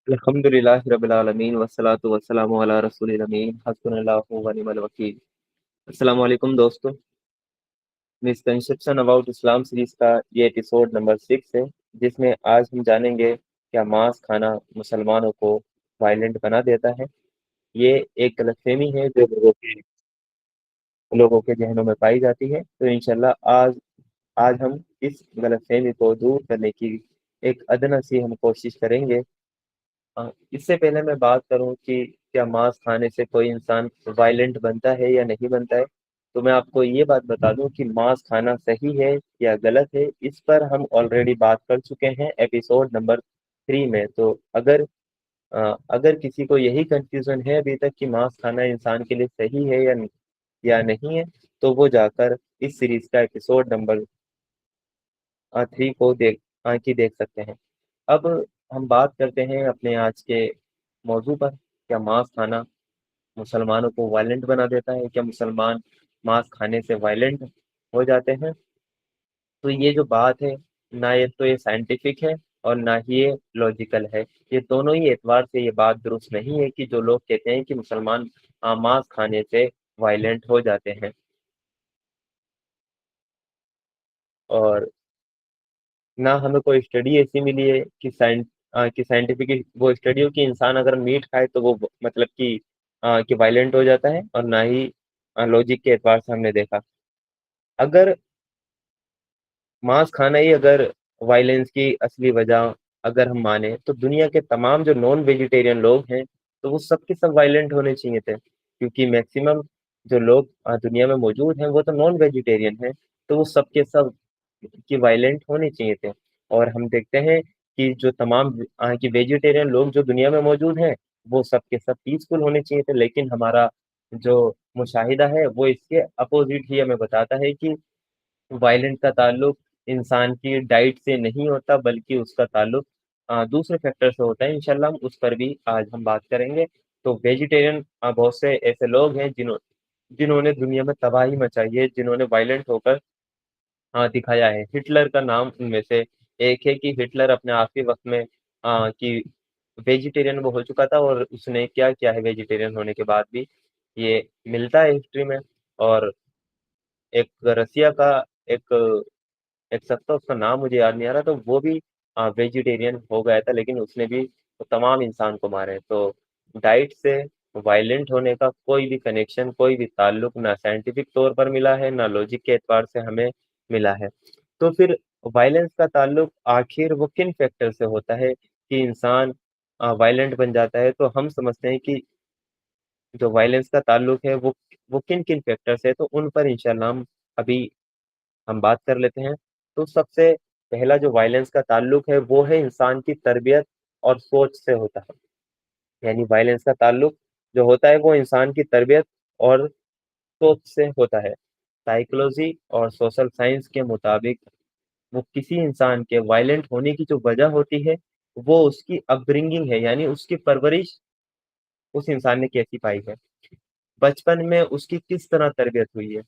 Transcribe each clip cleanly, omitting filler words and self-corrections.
अल्हम्दुलिल्लाहि रब्बिल आलमीन वस्सलातु वस्सलामु अला रसूलिल अमीन हस्बुनल्लाहु व निअमल वकील। अस्सलाम वालेकुम दोस्तों। मिसकंसेप्शन अबाउट इस्लाम सीरीज का ये एपिसोड नंबर 6 है, जिसमें आज हम जानेंगे क्या मांस खाना मुसलमानों को वायलेंट बना देता है। ये एक गलतफहमी है जो लोगों के जहनों में पाई जाती है। तो इंशाल्लाह आज आज हम इस गलतफहमी को दूर करने की एक अदना सी हम कोशिश करेंगे। इससे पहले मैं बात करूं कि क्या मांस खाने से कोई इंसान वायलेंट बनता है या नहीं बनता है, तो मैं आपको ये बात बता दूं कि मांस खाना सही है या गलत है, इस पर हम ऑलरेडी बात कर चुके हैं एपिसोड नंबर 3 में। तो अगर किसी को यही कंफ्यूजन है अभी तक कि मांस खाना इंसान के लिए सही है या नहीं है, तो वो जाकर इस सीरीज का एपिसोड नंबर 3 को देख सकते हैं। अब हम बात करते हैं अपने आज के मौजू पर। क्या मांस खाना मुसलमानों को वायलेंट बना देता है? क्या मुसलमान मांस खाने से वायलेंट हो जाते हैं? तो ये जो बात है, ना ये तो ये साइंटिफिक है और ना ही ये लॉजिकल है। ये दोनों ही एतबार से ये बात दुरुस्त नहीं है कि जो लोग कहते हैं कि मुसलमान मांस खाने से वायलेंट हो जाते हैं। और ना हमें कोई स्टडी ऐसी मिली है कि साइंटिफिक वो स्टडी हो कि इंसान अगर मीट खाए तो वो मतलब कि वायलेंट हो जाता है, और ना ही लॉजिक के एतबार से हमने देखा। अगर मांस खाना ही अगर वायलेंस की असली वजह अगर हम माने, तो दुनिया के तमाम जो नॉन वेजिटेरियन लोग हैं, तो वो सब के सब वायलेंट होने चाहिए थे, क्योंकि मैक्सिमम जो लोग दुनिया में मौजूद हैं वो तो नॉन वेजिटेरियन हैं। तो वो सब के सब कि वायलेंट होने चाहिए थे। और हम देखते हैं कि जो तमाम की वेजिटेरियन लोग जो दुनिया में मौजूद हैं, वो सब के सब पीसफुल होने चाहिए थे। लेकिन हमारा जो मुशाहिदा है वो इसके अपोजिट ही हमें बताता है कि वायलेंट का ताल्लुक इंसान की डाइट से नहीं होता, बल्कि उसका ताल्लुक दूसरे फैक्टर से होता है। इंशाल्लाह हम उस पर भी आज हम बात करेंगे। तो वेजिटेरियन बहुत से ऐसे लोग हैं जिन्होंने दुनिया में तबाही मचाई है, जिन्होंने वायलेंट होकर दिखाया है। हिटलर का नाम उनमें से एक है कि हिटलर अपने आखिरी वक्त में कि वेजिटेरियन वो हो चुका था, और उसने क्या किया है वेजिटेरियन होने के बाद भी, ये मिलता है हिस्ट्री में। और एक रसिया का एक एक शख्स था, उसका नाम मुझे याद नहीं आ रहा, तो वो भी वेजिटेरियन हो गया था, लेकिन उसने भी तो तमाम इंसान को मारे। तो डाइट से वायलेंट होने का कोई भी कनेक्शन, कोई भी ताल्लुक ना साइंटिफिक तौर पर मिला है, ना लॉजिक के एतबार से हमें मिला है। तो फिर वायलेंस का ताल्लुक आखिर वो किन फैक्टर से होता है कि इंसान वायलेंट बन जाता है? तो हम समझते हैं कि जो वायलेंस का ताल्लुक है वो किन किन फैक्टर से है, तो उन पर इंशाल्लाह अभी हम बात कर लेते हैं। तो सबसे पहला जो वायलेंस का ताल्लुक है वो है इंसान की तरबियत और सोच से होता है। यानी वायलेंस का ताल्लुक जो होता है वो इंसान की तरबियत और सोच से होता है। साइकोलॉजी और सोशल साइंस के मुताबिक वो किसी इंसान के वायलेंट होने की जो वजह होती है, वो उसकी अपब्रिंगिंग है, यानी उसकी परवरिश उस इंसान ने कैसी पाई है, बचपन में उसकी किस तरह तरबियत हुई है,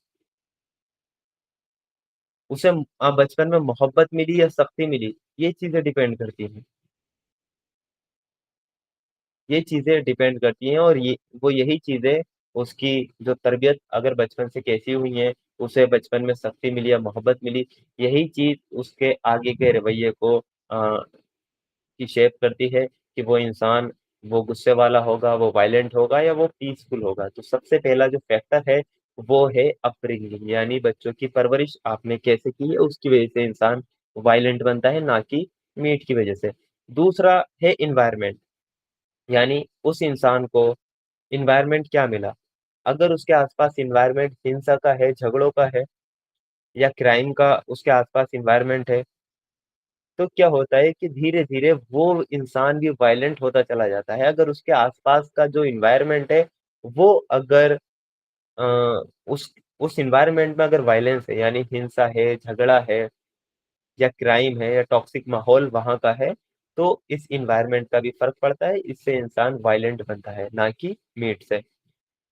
उसे बचपन में मोहब्बत मिली या सख्ती मिली, ये चीजें डिपेंड करती हैं। ये चीजें डिपेंड करती हैं, और ये वो यही चीजें उसकी जो तरबियत अगर बचपन से कैसी हुई है, उसे बचपन में सख्ती मिली या मोहब्बत मिली, यही चीज उसके आगे के रवैये को की शेप करती है कि वो इंसान वो गुस्से वाला होगा, वो वायलेंट होगा, या वो पीसफुल होगा। तो सबसे पहला जो फैक्टर है वो है अपब्रिंगिंग, यानी बच्चों की परवरिश आपने कैसे की है, उसकी वजह से इंसान वायलेंट बनता है, ना कि मीट की वजह से। दूसरा है इन्वायरमेंट, यानी उस इंसान को इन्वायरमेंट क्या मिला। अगर उसके आसपास इन्वायरमेंट हिंसा का है, झगड़ों का है, या क्राइम का उसके आसपास इन्वायरमेंट है, तो क्या होता है कि धीरे धीरे वो इंसान भी वायलेंट होता चला जाता है। अगर उसके आसपास का जो इन्वायरमेंट है वो अगर अ, उस इन्वायरमेंट में अगर वायलेंस है, यानी हिंसा है, झगड़ा है, या क्राइम है, या टॉक्सिक माहौल वहां का है, तो इस इन्वायरमेंट का भी फर्क पड़ता है, इससे इंसान वायलेंट बनता है, ना कि मीट से।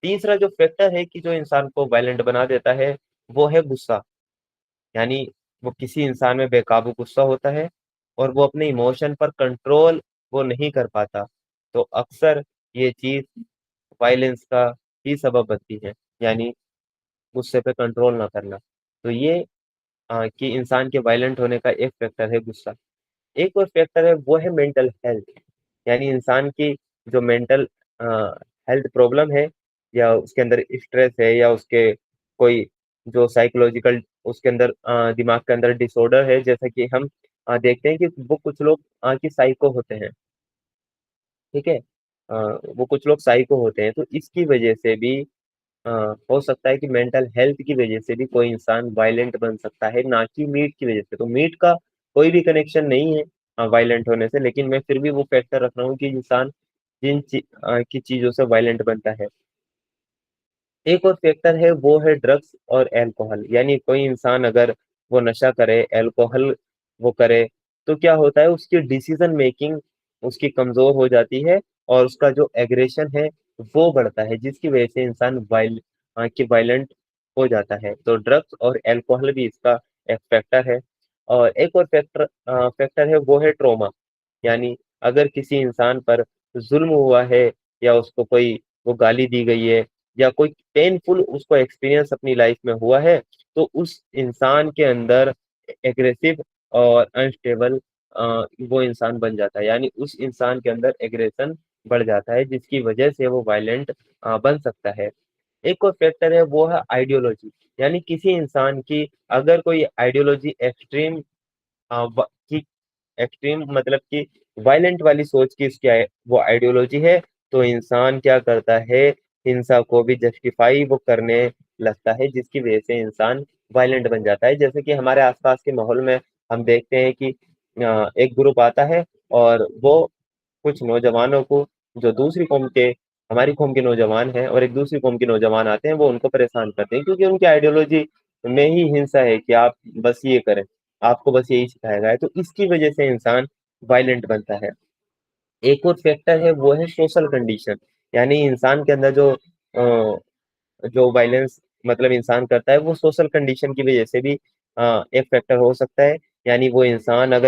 तीसरा जो फैक्टर है कि जो इंसान को वायलेंट बना देता है, वो है गुस्सा। यानी वो किसी इंसान में बेकाबू गुस्सा होता है, और वो अपने इमोशन पर कंट्रोल वो नहीं कर पाता। तो अक्सर ये चीज़ वायलेंस का ही सबब बनती है, यानी गुस्से पे कंट्रोल ना करना। तो ये कि इंसान के वायलेंट होने का एक फैक्टर है गुस्सा। एक और फैक्टर है वो है मेंटल हेल्थ, यानी इंसान की जो मेंटल अ, हेल्थ प्रॉब्लम है या उसके अंदर स्ट्रेस है या उसके कोई जो साइकोलॉजिकल उसके अंदर दिमाग के अंदर डिसऑर्डर है, जैसा कि हम देखते हैं कि वो कुछ लोग कि साइको होते हैं, ठीक है? वो कुछ लोग साइको होते हैं, तो इसकी वजह से भी अ, हो सकता है कि मेंटल हेल्थ की वजह से भी कोई इंसान वायलेंट बन सकता है, ना कि मीट की वजह से। तो मीट का कोई भी कनेक्शन नहीं है वायलेंट होने से, लेकिन मैं फिर भी वो फैक्टर रख रहा हूँ कि इंसान की चीज़ों से वायलेंट बनता है। एक और फैक्टर है वो है ड्रग्स और अल्कोहल, यानी कोई इंसान अगर वो नशा करे, अल्कोहल वो करे, तो क्या होता है उसकी डिसीजन मेकिंग उसकी कमज़ोर हो जाती है और उसका जो एग्रेशन है वो बढ़ता है, जिसकी वजह से इंसान वायलेंट हो जाता है। तो ड्रग्स और अल्कोहल भी इसका एक फैक्टर है। और एक और फैक्टर है वो है ट्रॉमा, यानी अगर किसी इंसान पर ज़ुल्म हुआ है या उसको कोई वो गाली दी गई है या कोई पेनफुल उसको एक्सपीरियंस अपनी लाइफ में हुआ है, तो उस इंसान के अंदर एग्रेसिव और अनस्टेबल वो इंसान बन जाता है, यानी उस इंसान के अंदर एग्रेशन बढ़ जाता है, जिसकी वजह से वो वायलेंट बन सकता है। एक और फैक्टर है वो है आइडियोलॉजी, यानी किसी इंसान की अगर कोई आइडियोलॉजी एक्सट्रीम की एक्सट्रीम मतलब कि वायलेंट वाली सोच की उसकी वो आइडियोलॉजी है, तो इंसान क्या करता है, हिंसा को भी जस्टिफाई वो करने लगता है, जिसकी वजह से इंसान वायलेंट बन जाता है। जैसे कि हमारे आसपास के माहौल में हम देखते हैं कि एक ग्रुप आता है और वो कुछ नौजवानों को जो दूसरी कौम के हमारी कौम के नौजवान हैं और एक दूसरी कौम के नौजवान आते हैं, वो उनको परेशान करते हैं क्योंकि उनकी आइडियोलॉजी में ही हिंसा है कि आप बस ये करें, आपको बस यही सिखाया गया है, तो इसकी वजह से इंसान वायलेंट बनता है। एक और फैक्टर है वो है सोशल कंडीशन, यानी इंसान के अंदर जो वायलेंस मतलब इंसान करता है वो सोशल कंडीशन की वजह से भी एक फैक्टर हो सकता है, यानी वो इंसान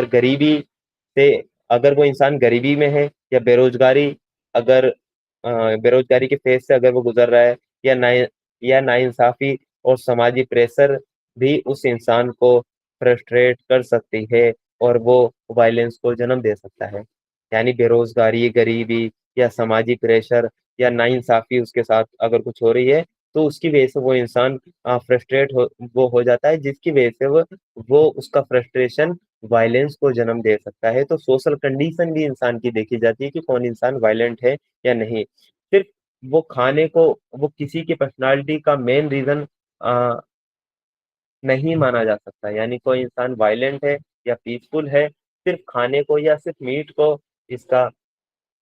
से अगर वो इंसान गरीबी में है या बेरोजगारी अगर बेरोजगारी के फेज से अगर वो गुजर रहा है या ना या नाइंसाफी और समाजी प्रेशर भी उस इंसान को फ्रस्ट्रेट कर सकती है और वो वायलेंस को जन्म दे सकता है। यानी बेरोजगारी, गरीबी या समाजी प्रेशर या नाइंसाफी उसके साथ अगर कुछ हो रही है, तो उसकी वजह से वो इंसान फ्रस्ट्रेट हो जाता है, जिसकी वजह से वो उसका फ्रस्ट्रेशन वायलेंस को जन्म दे सकता है। तो सोशल कंडीशन भी इंसान की देखी जाती है कि कौन इंसान वायलेंट है या नहीं। सिर्फ वो खाने को वो किसी की पर्सनैलिटी का मेन रीज़न अ, नहीं माना जा सकता, यानी कोई इंसान वायलेंट है या पीसफुल है, सिर्फ खाने को या सिर्फ मीट को इसका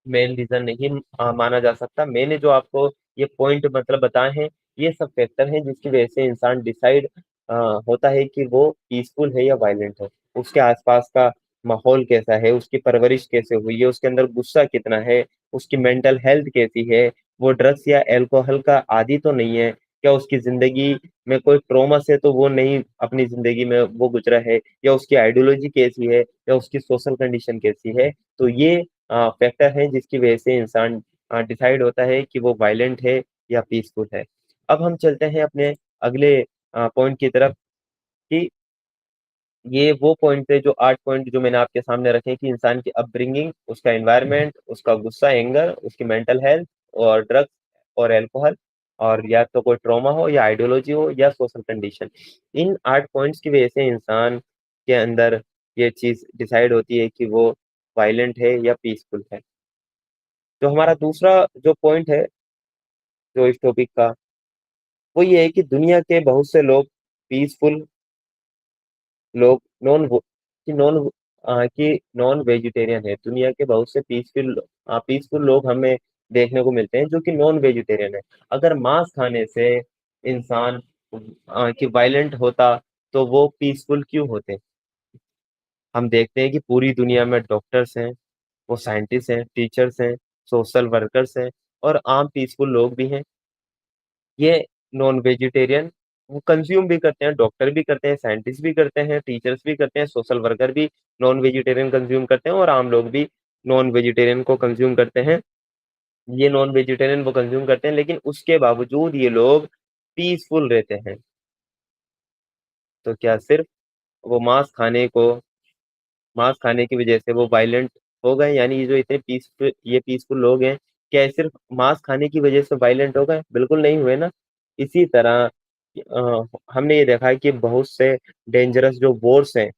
मेन रीज़न नहीं माना जा सकता। मैंने जो आपको ये पॉइंट मतलब बताए हैं, ये सब फैक्टर हैं जिसकी वजह से इंसान डिसाइड अ, होता है कि वो पीसफुल है या वायलेंट है। उसके आसपास का माहौल कैसा है, उसकी परवरिश कैसे हुई है, उसके अंदर गुस्सा कितना है, उसकी मेंटल हेल्थ कैसी है, वो ड्रग्स या अल्कोहल का आदी तो नहीं है, क्या उसकी ज़िंदगी में कोई ट्रॉमा से तो वो नहीं अपनी ज़िंदगी में वो गुज़रा है, या उसकी आइडियोलॉजी कैसी है, या उसकी सोशल कंडीशन कैसी है। तो ये फैक्टर हैं जिसकी वजह से इंसान डिसाइड होता है कि वो वायलेंट है या पीसफुल है। अब हम चलते हैं अपने अगले पॉइंट की तरफ कि ये वो पॉइंट थे जो 8 पॉइंट जो मैंने आपके सामने रखे हैं कि इंसान की अपब्रिंगिंग, उसका एनवायरनमेंट, उसका गुस्सा, एंगर, उसकी मेंटल हेल्थ और ड्रग्स और अल्कोहल और या तो कोई ट्रॉमा हो या आइडियोलॉजी हो या सोशल कंडीशन। इन 8 पॉइंट्स की वजह से इंसान के अंदर ये चीज़ डिसाइड होती है कि वो वायलेंट है या पीसफुल है। जो हमारा दूसरा जो पॉइंट है, जो इस टॉपिक का, वो ये है कि दुनिया के बहुत से लोग पीसफुल लोग नॉन वेजिटेरियन है। दुनिया के बहुत से पीसफुल लोग हमें देखने को मिलते हैं जो कि नॉन वेजिटेरियन है। अगर मांस खाने से इंसान कि वायलेंट होता, तो वो पीसफुल क्यों होते? हम देखते हैं कि पूरी दुनिया में डॉक्टर्स हैं, वो साइंटिस्ट हैं, टीचर्स हैं, सोशल वर्कर्स हैं और आम पीसफुल लोग भी हैं। ये नॉन वेजिटेरियन वो कंज़्यूम भी करते हैं, डॉक्टर भी करते हैं, साइंटिस्ट भी करते हैं, टीचर्स भी करते हैं, सोशल वर्कर भी नॉन वेजिटेरियन कंज़्यूम करते हैं और आम लोग भी नॉन वेजिटेरियन को कंज़्यूम करते हैं। ये नॉन वेजिटेरियन वो कंज्यूम करते हैं, लेकिन उसके बावजूद ये लोग पीसफुल रहते हैं। तो क्या सिर्फ वो मांस खाने की वजह से वो वायलेंट हो गए? यानी ये जो इतने पीसफुल लोग हैं, क्या ये सिर्फ मांस खाने की वजह से वायलेंट हो गए? बिल्कुल नहीं हुए ना। इसी तरह हमने ये देखा है कि बहुत से डेंजरस जो वॉर्स हैं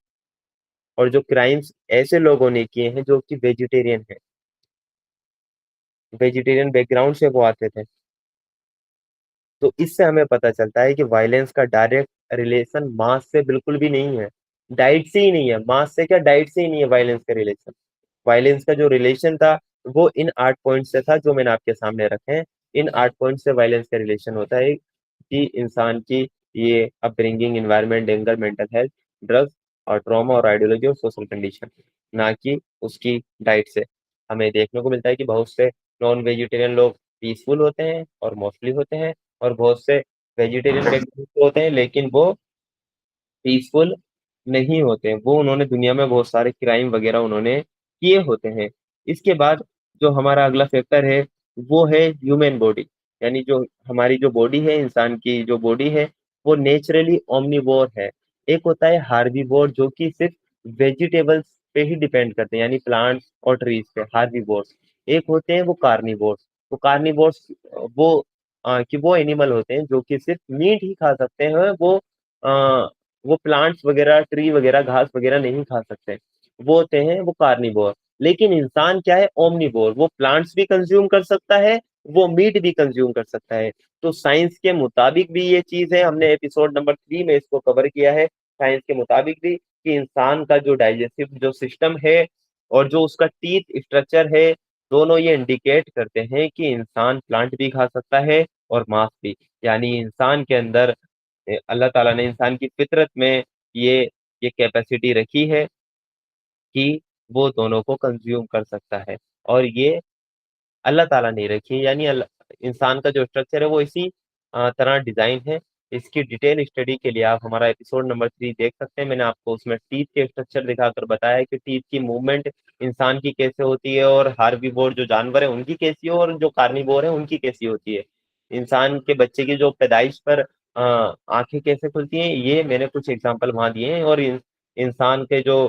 और जो क्राइम्स ऐसे लोगों ने किए हैं जो कि वेजिटेरियन बैकग्राउंड से वो आते थे। तो इससे हमें पता चलता है कि वायलेंस का डायरेक्ट रिलेशन मास से बिल्कुल भी नहीं है, डाइट से ही नहीं है। मास से क्या, डाइट से ही नहीं है वायलेंस का रिलेशन। वायलेंस का जो रिलेशन था वो इन 8 पॉइंट से था जो मैंने आपके सामने रखे हैं। इन 8 पॉइंट से वायलेंस का रिलेशन होता है कि इंसान की ये upbringing, environment, anger, mental health, drugs और ट्रॉमा और आइडियोलॉजी और सोशल कंडीशन, ना कि उसकी डाइट से। हमें देखने को मिलता है कि बहुत से नॉन वेजिटेरियन लोग पीसफुल होते हैं और मोस्टली होते हैं, और बहुत से वेजिटेरियन बैकग्राउंड से होते हैं लेकिन वो पीसफुल नहीं होते हैं। वो उन्होंने दुनिया में बहुत सारे क्राइम वगैरह उन्होंने किए होते हैं। इसके बाद जो हमारा अगला फैक्टर है वो है ह्यूमन बॉडी। यानी जो हमारी जो बॉडी है, इंसान की जो बॉडी है, वो नेचुरली ओमनिवोर है। एक होता है हार्बीवोर जो कि सिर्फ वेजिटेबल्स पे ही डिपेंड करते हैं, यानी प्लांट्स और ट्रीज पे, हार्बीवोर्स। एक होते हैं वो कार्निवोर्स। तो कार्निवोर्स वो कि वो एनिमल होते हैं जो कि सिर्फ मीट ही खा सकते हैं। वो प्लांट्स वगैरह, ट्री वगैरह, घास वगैरह नहीं खा सकते। वो होते हैं वो कार्निवोर। लेकिन इंसान क्या है, ओमनिवोर। वो प्लांट्स भी कंज्यूम कर सकता है, वो मीट भी कंज्यूम कर सकता है। तो साइंस के मुताबिक भी ये चीज है, हमने एपिसोड नंबर 3 में इसको कवर किया है। साइंस के मुताबिक भी कि इंसान का जो डाइजेस्टिव जो सिस्टम है और जो उसका टीथ स्ट्रक्चर है, दोनों ये इंडिकेट करते हैं कि इंसान प्लांट भी खा सकता है और मांस भी। यानी इंसान के अंदर अल्लाह ताला ने इंसान की फितरत में ये ये कैपेसिटी रखी है कि वो दोनों को कंज्यूम कर सकता है। और ये अल्लाह ताला ने रखी है, यानी इंसान का जो स्ट्रक्चर है वो इसी तरह डिजाइन है। इसकी डिटेल स्टडी के लिए आप हमारा एपिसोड नंबर 3 देख सकते हैं। मैंने आपको उसमें टीथ के स्ट्रक्चर दिखाकर बताया है कि टीथ की मूवमेंट इंसान की कैसे होती है, और हार्बीवोर जो जानवर है उनकी कैसी है, और जो कार्निवोर है उनकी कैसी होती है। इंसान के बच्चे की जो पैदाइश पर आंखें कैसे खुलती हैं, ये मैंने कुछ एग्जांपल वहां दिए हैं। और इंसान के जो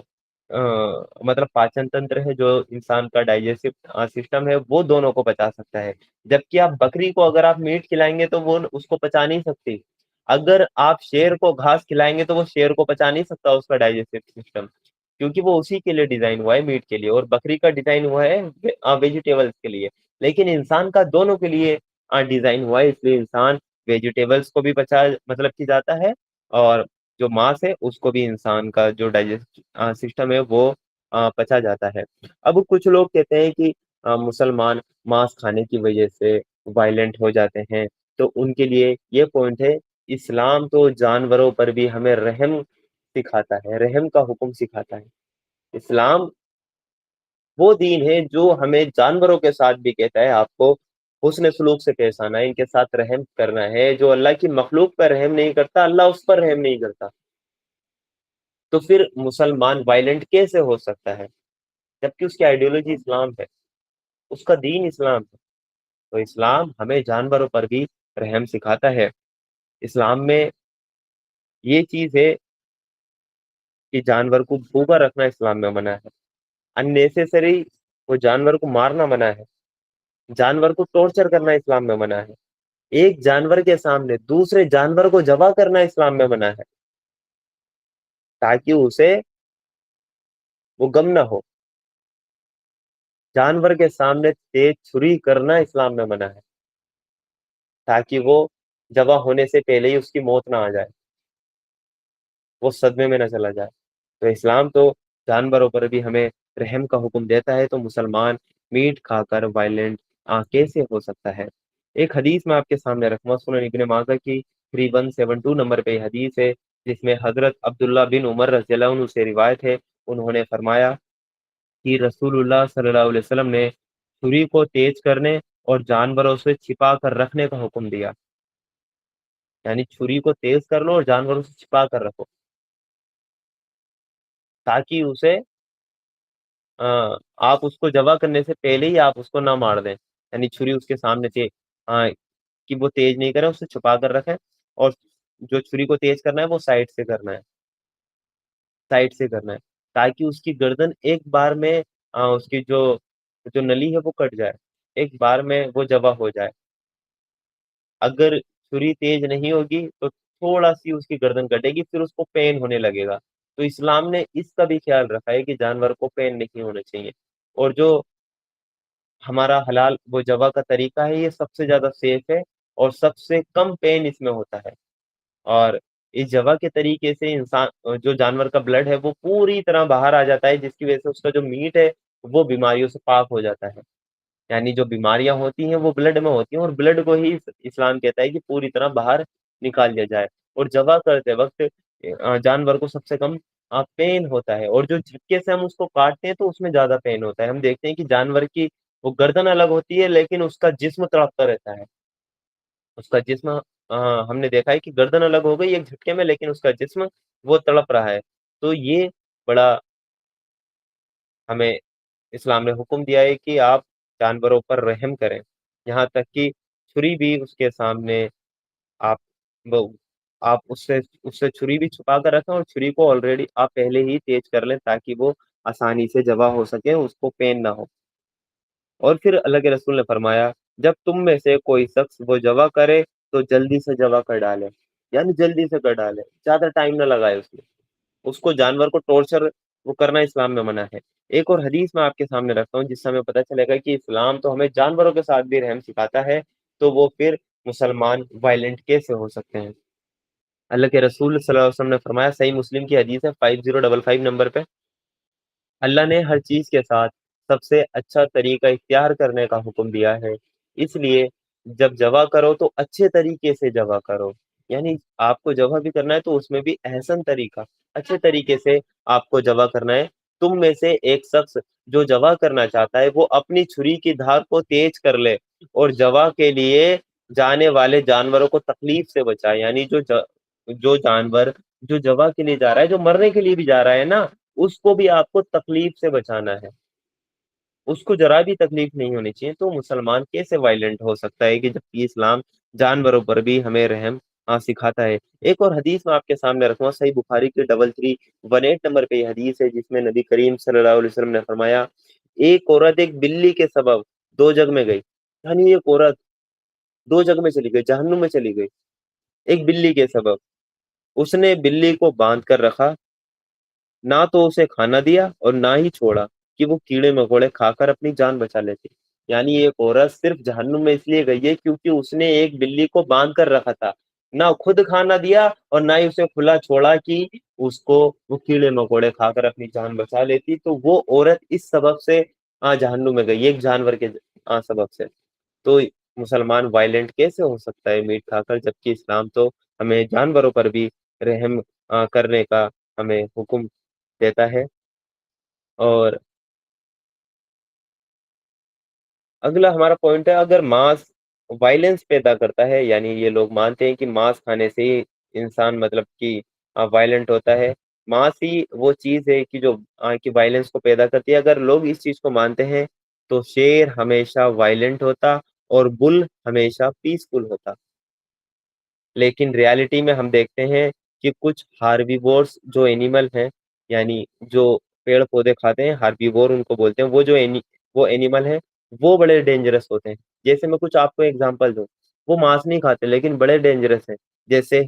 मतलब पाचन तंत्र है, जो इंसान का डाइजेस्टिव सिस्टम है, वो दोनों को पचा सकता है। जबकि आप बकरी को अगर आप मीट खिलाएंगे तो वो उसको पचा नहीं सकती। अगर आप शेर को घास खिलाएंगे तो वो शेर को पचा नहीं सकता, उसका डाइजेस्टिव सिस्टम, क्योंकि वो उसी के लिए डिजाइन हुआ है, मीट के लिए। और बकरी का डिजाइन हुआ है वेजिटेबल्स के लिए। लेकिन इंसान का दोनों के लिए डिजाइन हुआ है, इसलिए इंसान वेजिटेबल्स को भी पचा मतलब की जाता है, और जो मांस है उसको भी इंसान का जो डाइजेस्ट सिस्टम है वो पचा जाता है। अब कुछ लोग कहते हैं कि मुसलमान मांस खाने की वजह से वायलेंट हो जाते हैं। तो उनके लिए ये पॉइंट है, इस्लाम तो जानवरों पर भी हमें रहम सिखाता है, रहम का हुक्म सिखाता है। इस्लाम वो दीन है जो हमें जानवरों के साथ भी कहता है आपको हुस्न सलूक से पेश आना है, इनके साथ रहम करना है। जो अल्लाह की मखलूक पर रहम नहीं करता, अल्लाह उस पर रहम नहीं करता। तो फिर मुसलमान वायलेंट कैसे हो सकता है, जबकि उसकी आइडियोलॉजी इस्लाम है, उसका दीन इस्लाम है। तो इस्लाम हमें जानवरों पर भी रहम सिखाता है। इस्लाम में ये चीज है कि जानवर को भूखा रखना इस्लाम में मना है। अननेसेसरी वो जानवर को मारना मना है। जानवर को टॉर्चर करना इस्लाम में मना है। एक जानवर के सामने दूसरे जानवर को जबा करना इस्लाम में मना है, ताकि उसे वो गम ना हो। जानवर के सामने तेज छुरी करना इस्लाम में मना है, ताकि वो जबा होने से पहले ही उसकी मौत ना आ जाए, वो सदमे में ना चला जाए। तो इस्लाम तो जानवरों पर भी हमें रहम का हुक्म देता है। तो मुसलमान मीट खाकर वायलेंट कैसे हो सकता है? एक हदीस मैं आपके सामने रखूंगा, सुनन इब्ने माजा की 3172 नंबर पे हदीस है, जिसमें हजरत अब्दुल्ला बिन उमर रज़ियल्लाहु अन्हु से रिवायत है। उन्होंने फरमाया कि रसूलुल्लाह सल्लल्लाहु अलैहि वसल्लम ने छुरी को तेज करने और जानवरों से छिपा कर रखने का हुक्म दिया। यानी छुरी को तेज कर लो और जानवरों से छिपा कर रखो, ताकि उसे आप उसको जबा करने से पहले ही आप उसको ना मार दें। यानी छुरी उसके सामने कि वो तेज नहीं करे, उसे छुपा कर रखें, और जो छुरी को तेज करना है वो साइड से करना है, साइड से करना है, ताकि उसकी गर्दन एक बार में उसकी जो जो नली है वो कट जाए, एक बार में वो जबा हो जाए। अगर छुरी तेज नहीं होगी तो थोड़ा सी उसकी गर्दन कटेगी, फिर उसको पेन होने लगेगा। तो इस्लाम ने इसका भी ख्याल रखा है कि जानवर को पेन नहीं होना चाहिए। और जो हमारा हलाल वो जबा का तरीका है, ये सबसे ज्यादा सेफ है और सबसे कम पेन इसमें होता है। और इस जबा के तरीके से इंसान जो जानवर का ब्लड है वो पूरी तरह बाहर आ जाता है, जिसकी वजह से उसका जो मीट है वो बीमारियों से पाक हो जाता है। यानी जो बीमारियां होती हैं वो ब्लड में होती हैं, और ब्लड को ही इस्लाम कहता है कि पूरी तरह बाहर निकाल दिया जाए। और जबा करते वक्त जानवर को सबसे कम पेन होता है, और जो झटके से हम उसको काटते हैं तो उसमें ज्यादा पेन होता है। हम देखते हैं कि जानवर की वो गर्दन अलग होती है, लेकिन उसका जिस्म तड़पता रहता है। उसका जिस्म हमने देखा है कि गर्दन अलग हो गई एक झटके में, लेकिन उसका जिस्म वो तड़प रहा है। तो ये बड़ा हमें इस्लाम ने हुक्म दिया है कि आप जानवरों पर रहम करें, यहाँ तक कि छुरी भी उसके सामने आप वो आप उससे उससे छुरी भी छुपा कर रखें, और छुरी को ऑलरेडी आप पहले ही तेज कर लें, ताकि वो आसानी से ज़बह हो सके, उसको पेन ना हो। और फिर अल्लाह के रसूल ने फरमाया, जब तुम में से कोई शख्स वो ज़बह करे तो जल्दी से ज़बह कर डाले, यानी जल्दी से कर डाले, ज़्यादा टाइम ना लगाए उसमें। उसको जानवर को टॉर्चर वो करना इस्लाम में मना है। एक और हदीस मैं आपके सामने रखता हूँ, जिससे हमें पता चलेगा कि इस्लाम तो हमें जानवरों के साथ भी रहम सिखाता है, तो वो फिर मुसलमान वायलेंट कैसे हो सकते हैं। अल्लाह के रसूल सल्लल्लाहु अलैहि वसल्लम ने फरमाया, सही मुस्लिम की हदीस है 5055 नंबर पे, अल्लाह ने हर चीज के साथ सबसे अच्छा तरीका इख्तियार करने का हुक्म दिया है। इसलिए जब जवा करो तो अच्छे तरीके से जवा करो। यानी आपको जवा भी करना है तो उसमें भी एहसन तरीका, अच्छे तरीके से आपको जवा करना है। तुम में से एक शख्स जो जवा करना चाहता है वो अपनी छुरी की धार को तेज कर ले, और जवा के लिए जाने वाले जानवरों को तकलीफ से बचाए। यानी जो जानवर जो जवा के लिए जा रहा है, जो मरने के लिए भी जा रहा है ना, उसको भी आपको तकलीफ से बचाना है। उसको जरा भी तकलीफ नहीं होनी चाहिए। तो मुसलमान कैसे वायलेंट हो सकता है कि जबकि इस्लाम जानवरों पर भी हमें रहम सिखाता है। एक और हदीस मैं आपके सामने रखूंगा, सही बुखारी की 3318 नंबर पे ये हदीस है, जिसमें नबी करीम सल्लल्लाहु अलैहि वसल्लम ने फरमाया, एक औरत एक बिल्ली के सबब दो जग में गई। यानी एक औरत दो जग में चली गई, जहन्नुम में चली गई, एक बिल्ली के सबब। उसने बिल्ली को बांध कर रखा, ना तो उसे खाना दिया और ना ही छोड़ा कि वो कीड़े मकोड़े खाकर अपनी जान बचा लेती। यानी एक औरत सिर्फ जहन्नुम में इसलिए गई है क्योंकि उसने एक बिल्ली को बांध कर रखा था, ना खुद खाना दिया और ना ही उसे खुला छोड़ा कि उसको वो कीड़े मकोड़े खाकर अपनी जान बचा लेती। तो वो औरत इस सबब से जहन्नुम में गई, एक जानवर के सबब से। तो मुसलमान वायलेंट कैसे हो सकता है मीट खाकर, जबकि इस्लाम तो हमें जानवरों पर भी रहम करने का हमें हुक्म देता है। और अगला हमारा पॉइंट है, अगर मांस वायलेंस पैदा करता है, यानी ये लोग मानते हैं कि मांस खाने से ही इंसान मतलब कि वायलेंट होता है। मांस ही वो चीज है कि जो कि वायलेंस को पैदा करती है। अगर लोग इस चीज को मानते हैं तो शेर हमेशा वायलेंट होता और बुल हमेशा पीसफुल होता। लेकिन रियलिटी में हम देखते हैं कि कुछ हार्बीवोर्स जो एनिमल हैं, यानी जो पेड़ पौधे खाते हैं, हार्बीवोर उनको बोलते हैं, वो एनिमल हैं, वो बड़े डेंजरस होते हैं। जैसे मैं कुछ आपको एग्जांपल दूं, वो मांस नहीं खाते लेकिन बड़े डेंजरस हैं। जैसे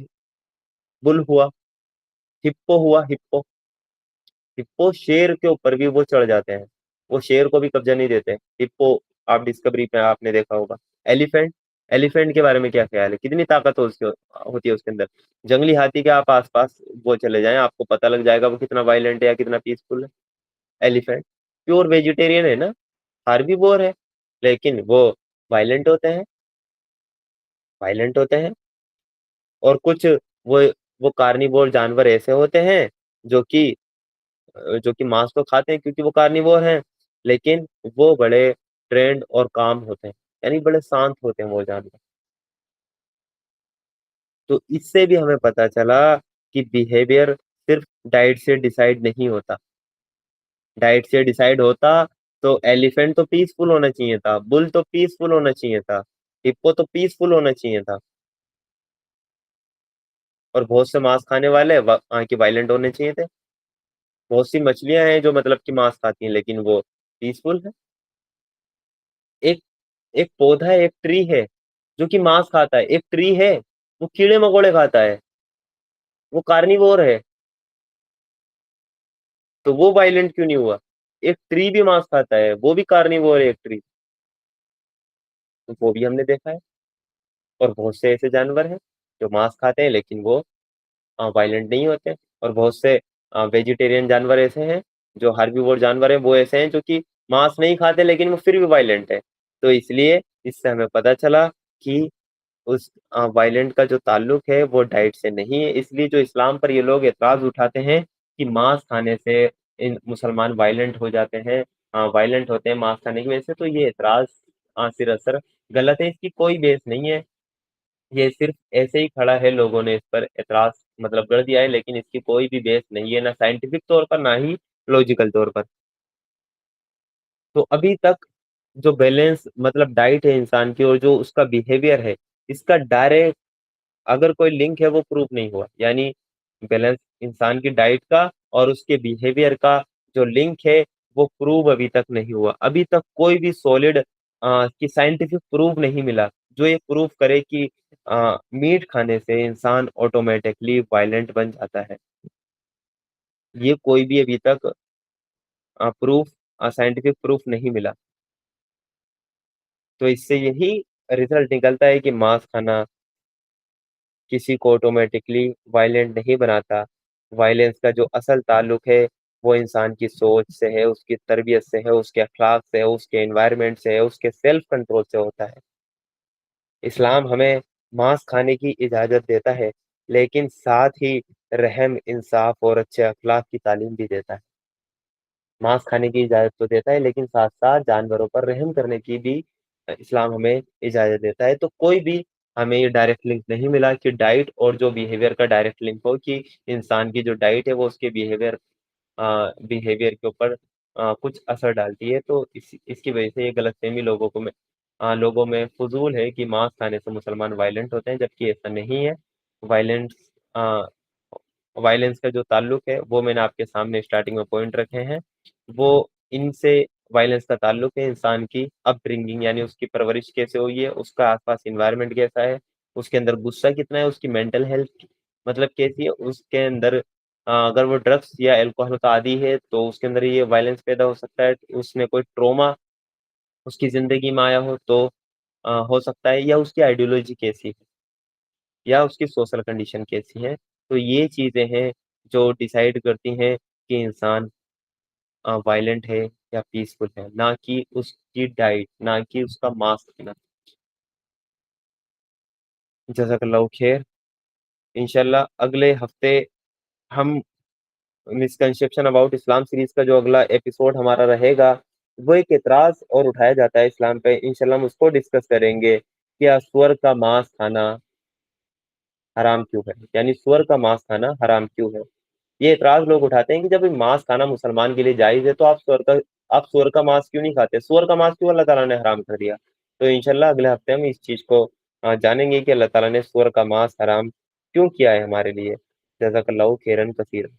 बुल हुआ, हिप्पो हुआ, हिप्पो हिप्पो शेर के ऊपर भी वो चढ़ जाते हैं, वो शेर को भी कब्जा नहीं देते। हिप्पो आप डिस्कवरी पे आपने देखा होगा। एलिफेंट एलिफेंट के बारे में क्या ख्याल है, कितनी ताकत होती है उसके अंदर। जंगली हाथी के आप आसपास वो चले जाएं, आपको पता लग जाएगा वो कितना वायलेंट है या कितना पीसफुल है। एलिफेंट प्योर वेजिटेरियन है ना, हार्बीवोर है, लेकिन वो वायलेंट होते हैं, वायलेंट होते हैं। और कुछ वो वो कार्निवोर जानवर ऐसे होते हैं जो कि जो कि मांस तो खाते हैं क्योंकि वो कार्निवोर हैं, लेकिन वो बड़े ट्रेंड और काम होते हैं, यानी बड़े शांत होते हैं वो जानवर। तो इससे भी हमें पता चला कि बिहेवियर सिर्फ डाइट से डिसाइड नहीं होता। डाइट से डिसाइड होता तो एलिफेंट तो पीसफुल होना चाहिए था, बुल तो पीसफुल होना चाहिए था, हिप्पो तो पीसफुल होना चाहिए था। और बहुत से मांस खाने वाले कि वायलेंट होने चाहिए थे। बहुत सी मछलियां हैं जो मतलब कि मांस खाती हैं लेकिन वो पीसफुल है। एक एक पौधा है, एक ट्री है जो कि मांस खाता है। एक ट्री है वो कीड़े मकोड़े खाता है, वो कार्निवोर है। तो वो वायलेंट क्यों नहीं हुआ? एक ट्री भी मांस खाता है, वो भी कार्निवोर है एक ट्री। तो वो भी हमने देखा है। और बहुत से ऐसे जानवर हैं जो मांस खाते हैं लेकिन वो वायलेंट नहीं होते। और बहुत से वेजिटेरियन जानवर ऐसे हैं, जो हार्बीवोर जानवर हैं वो ऐसे हैं जो कि मांस नहीं खाते लेकिन वो फिर भी वायलेंट है। तो इसलिए इससे हमें पता चला कि उस वायलेंट का जो ताल्लुक है वो डाइट से नहीं है। इसलिए जो इस्लाम पर ये लोग एतराज उठाते हैं कि मांस खाने से इन मुसलमान वायलेंट हो जाते हैं, वायलेंट होते हैं मांस खाने की वजह से, तो ये एतराज सिरअसर गलत है। इसकी कोई बेस नहीं है। ये सिर्फ ऐसे ही खड़ा है, लोगों ने इस पर एतराज मतलब कर दिया है, लेकिन इसकी कोई भी बेस नहीं है, ना साइंटिफिक तौर पर ना ही लॉजिकल तौर पर। तो अभी तक जो बैलेंस मतलब डाइट है इंसान की और जो उसका बिहेवियर है, इसका डायरेक्ट अगर कोई लिंक है वो प्रूव नहीं हुआ। यानी बैलेंस इंसान की डाइट का और उसके बिहेवियर का जो लिंक है वो प्रूव अभी तक नहीं हुआ। अभी तक कोई भी सॉलिड कि साइंटिफिक प्रूफ नहीं मिला जो ये प्रूव करे कि मीट खाने से इंसान ऑटोमेटिकली वायलेंट बन जाता है। ये कोई भी अभी तक प्रूफ साइंटिफिक प्रूफ नहीं मिला। तो इससे यही रिजल्ट निकलता है कि मांस खाना किसी को ऑटोमेटिकली वायलेंट नहीं बनाता। वायलेंस का जो असल ताल्लुक है वो इंसान की सोच से है, उसकी तरबियत से है, उसके अखलाक से है, उसके एनवायरनमेंट से है, उसके सेल्फ कंट्रोल से होता है। इस्लाम हमें मांस खाने की इजाज़त देता है, लेकिन साथ ही रहम, इंसाफ और अच्छे अखलाक की तालीम भी देता है। मांस खाने की इजाज़त तो देता है लेकिन साथ-साथ जानवरों पर रहम करने की भी इस्लाम हमें इजाज़त देता है। तो कोई भी हमें ये डायरेक्ट लिंक नहीं मिला कि डाइट और जो बिहेवियर का डायरेक्ट लिंक हो, कि इंसान की जो डाइट है वो उसके बिहेवियर के ऊपर कुछ असर डालती है। तो इसकी वजह से ये गलतफ़हमी लोगों में फ़ुज़ूल है कि मांस खाने से मुसलमान वायलेंट होते हैं, जबकि ऐसा नहीं है। वायलेंस अ, वायलेंस का जो ताल्लुक है वो मैंने आपके सामने स्टार्टिंग में पॉइंट रखे हैं। वो इनसे वायलेंस का ताल्लुक है इंसान की अपब्रिंगिंग, यानी उसकी परवरिश कैसे हुई है, उसका आसपास एनवायरनमेंट कैसा है, उसके अंदर गुस्सा कितना है, उसकी मेंटल हेल्थ मतलब कैसी है, उसके अंदर अगर वो ड्रग्स या अल्कोहल का आदी है तो उसके अंदर ये वायलेंस पैदा हो सकता है। उसने कोई ट्रॉमा उसकी ज़िंदगी में आया हो तो हो सकता है, या उसकी आइडियोलॉजी कैसी है, या उसकी सोशल कंडीशन कैसी है। तो ये चीज़ें हैं जो डिसाइड करती हैं कि इंसान वायलेंट है या पीसफुल है, ना कि उसकी डाइट, ना कि उसका मांस खाना। जज़ाकल्लाहु खैर। इंशाल्लाह अगले हफ्ते हम मिसकंसेप्शन अबाउट इस्लाम सीरीज़ का जो अगला एपिसोड हमारा रहेगा, वो एक एतराज़ और उठाया जाता है इस्लाम पे। इंशाल्लाह हम उसको डिस्कस करेंगे, क्या सूअर का मांस खाना हराम क्यों है? यानी सूअर का मांस खाना हराम क्यों है? ये एतराज़ लोग उठाते हैं कि जब मांस खाना मुसलमान के लिए जायज़ है तो आप सूअर का मांस क्यों नहीं खाते? सूअर का मांस क्यों अल्लाह ताला ने हराम कर दिया? तो इंशाल्लाह अगले हफ्ते हम इस चीज़ को जानेंगे कि अल्लाह ताला ने सूअर का मांस हराम क्यों किया है हमारे लिए। जज़ाकल्लाहु खैरन कसीरन।